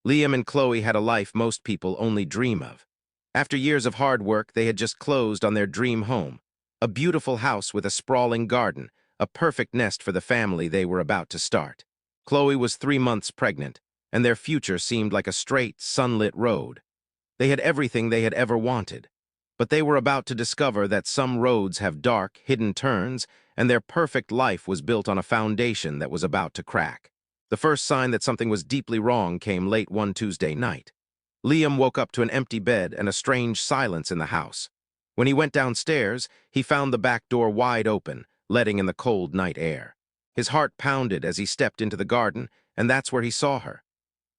Liam and Chloe had a life most people only dream of. After years of hard work, they had just closed on their dream home, a beautiful house with a sprawling garden, a perfect nest for the family they were about to start. Chloe was 3 months pregnant, and their future seemed like a straight, sunlit road. They had everything they had ever wanted. But they were about to discover that some roads have dark, hidden turns, and their perfect life was built on a foundation that was about to crack. The first sign that something was deeply wrong came late one Tuesday night. Liam woke up to an empty bed and a strange silence in the house. When he went downstairs, he found the back door wide open, letting in the cold night air. His heart pounded as he stepped into the garden, and that's where he saw her.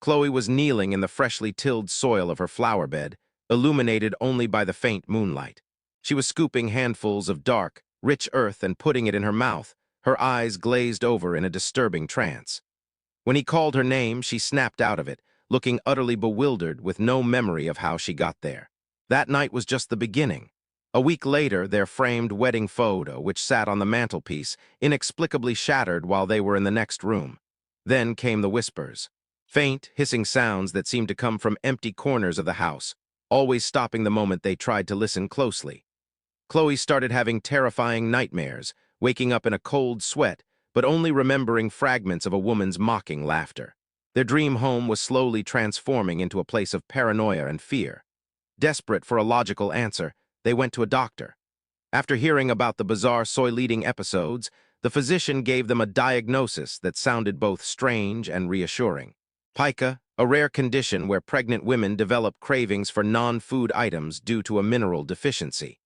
Chloe was kneeling in the freshly tilled soil of her flower bed, illuminated only by the faint moonlight. She was scooping handfuls of dark, rich earth and putting it in her mouth, her eyes glazed over in a disturbing trance. When he called her name, she snapped out of it, looking utterly bewildered with no memory of how she got there. That night was just the beginning. A week later, their framed wedding photo, which sat on the mantelpiece, inexplicably shattered while they were in the next room. Then came the whispers. Faint, hissing sounds that seemed to come from empty corners of the house, always stopping the moment they tried to listen closely. Chloe started having terrifying nightmares, waking up in a cold sweat, but only remembering fragments of a woman's mocking laughter. Their dream home was slowly transforming into a place of paranoia and fear. Desperate for a logical answer, they went to a doctor. After hearing about the bizarre soy-leading episodes, the physician gave them a diagnosis that sounded both strange and reassuring. Pica, a rare condition where pregnant women develop cravings for non-food items due to a mineral deficiency.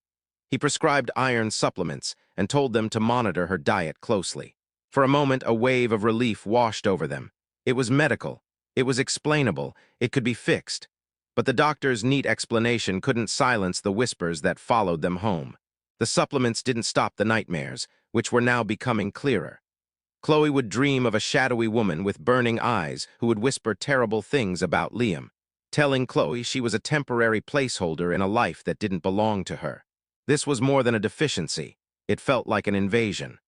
He prescribed iron supplements and told them to monitor her diet closely. For a moment, a wave of relief washed over them. It was medical. It was explainable. It could be fixed. But the doctor's neat explanation couldn't silence the whispers that followed them home. The supplements didn't stop the nightmares, which were now becoming clearer. Chloe would dream of a shadowy woman with burning eyes who would whisper terrible things about Liam, telling Chloe she was a temporary placeholder in a life that didn't belong to her. This was more than a deficiency. It felt like an invasion.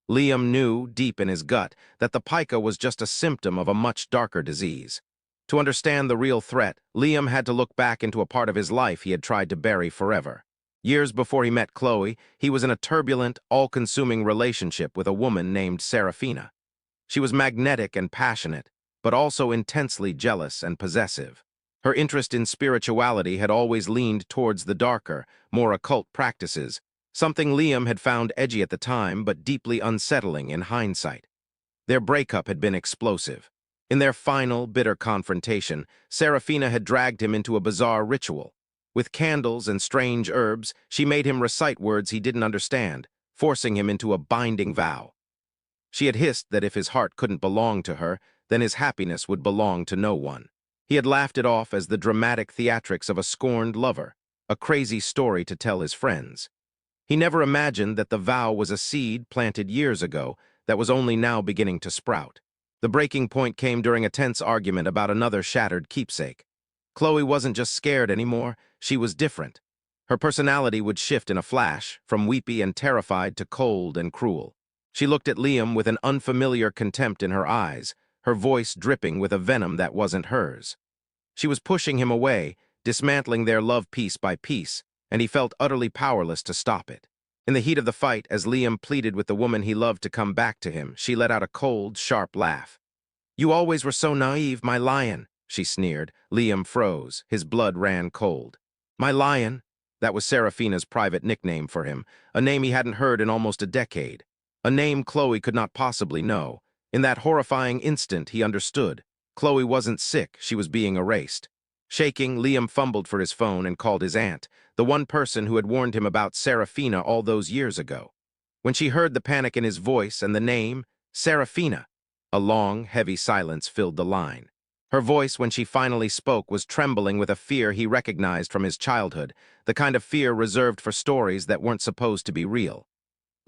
Liam knew, deep in his gut, that the pica was just a symptom of a much darker disease. To understand the real threat, Liam had to look back into a part of his life he had tried to bury forever. Years before he met Chloe, he was in a turbulent, all-consuming relationship with a woman named Serafina. She was magnetic and passionate, but also intensely jealous and possessive. Her interest in spirituality had always leaned towards the darker, more occult practices, something Liam had found edgy at the time but deeply unsettling in hindsight. Their breakup had been explosive. In their final, bitter confrontation, Serafina had dragged him into a bizarre ritual. With candles and strange herbs, she made him recite words he didn't understand, forcing him into a binding vow. She had hissed that if his heart couldn't belong to her, then his happiness would belong to no one. He had laughed it off as the dramatic theatrics of a scorned lover, a crazy story to tell his friends. He never imagined that the vow was a seed planted years ago that was only now beginning to sprout. The breaking point came during a tense argument about another shattered keepsake. Chloe wasn't just scared anymore, she was different. Her personality would shift in a flash, from weepy and terrified to cold and cruel. She looked at Liam with an unfamiliar contempt in her eyes, her voice dripping with a venom that wasn't hers. She was pushing him away, dismantling their love piece by piece, and he felt utterly powerless to stop it. In the heat of the fight, as Liam pleaded with the woman he loved to come back to him, she let out a cold, sharp laugh. "You always were so naive, my lion," she sneered. Liam froze. His blood ran cold. My lion? That was Serafina's private nickname for him, a name he hadn't heard in almost a decade. A name Chloe could not possibly know. In that horrifying instant, he understood. Chloe wasn't sick, she was being erased. Shaking, Liam fumbled for his phone and called his aunt, the one person who had warned him about Serafina all those years ago. When she heard the panic in his voice and the name, Serafina, a long, heavy silence filled the line. Her voice, when she finally spoke, was trembling with a fear he recognized from his childhood, the kind of fear reserved for stories that weren't supposed to be real.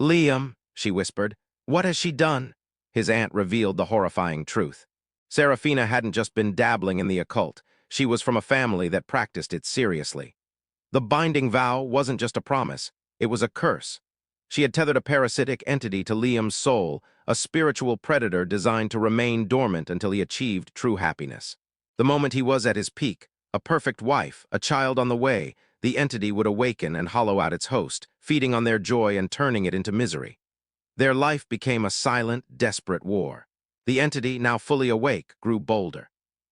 "Liam," she whispered, "what has she done?" His aunt revealed the horrifying truth. Serafina hadn't just been dabbling in the occult. She was from a family that practiced it seriously. The binding vow wasn't just a promise, it was a curse. She had tethered a parasitic entity to Liam's soul, a spiritual predator designed to remain dormant until he achieved true happiness. The moment he was at his peak, a perfect wife, a child on the way, the entity would awaken and hollow out its host, feeding on their joy and turning it into misery. Their life became a silent, desperate war. The entity, now fully awake, grew bolder.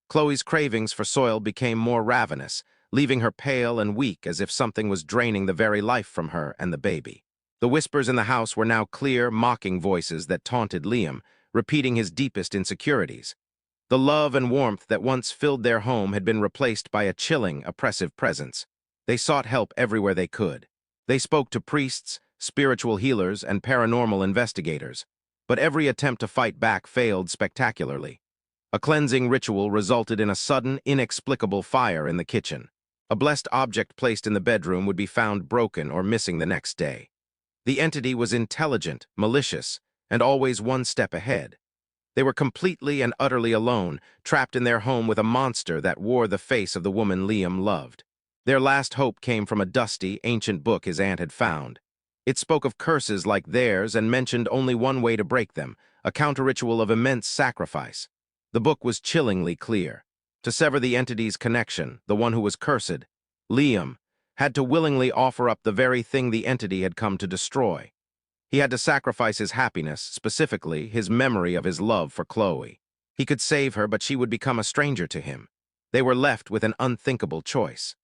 Chloe's cravings for soil became more ravenous, leaving her pale and weak as if something was draining the very life from her and the baby. The whispers in the house were now clear, mocking voices that taunted Liam, repeating his deepest insecurities. The love and warmth that once filled their home had been replaced by a chilling, oppressive presence. They sought help everywhere they could. They spoke to priests, spiritual healers, and paranormal investigators, but every attempt to fight back failed spectacularly. A cleansing ritual resulted in a sudden, inexplicable fire in the kitchen. A blessed object placed in the bedroom would be found broken or missing the next day. The entity was intelligent, malicious, and always one step ahead. They were completely and utterly alone, trapped in their home with a monster that wore the face of the woman Liam loved. Their last hope came from a dusty, ancient book his aunt had found. It spoke of curses like theirs and mentioned only one way to break them, a counter-ritual of immense sacrifice. The book was chillingly clear. To sever the entity's connection, the one who was cursed, Liam, had to willingly offer up the very thing the entity had come to destroy. He had to sacrifice his happiness, specifically his memory of his love for Chloe. He could save her, but she would become a stranger to him. They were left with an unthinkable choice.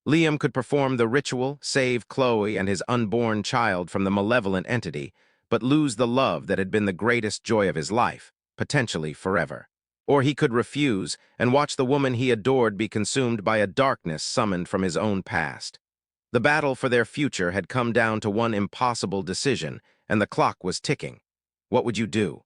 Liam could perform the ritual, save Chloe and his unborn child from the malevolent entity, but lose the love that had been the greatest joy of his life, potentially forever. Or he could refuse and watch the woman he adored be consumed by a darkness summoned from his own past. The battle for their future had come down to one impossible decision, and the clock was ticking. What would you do?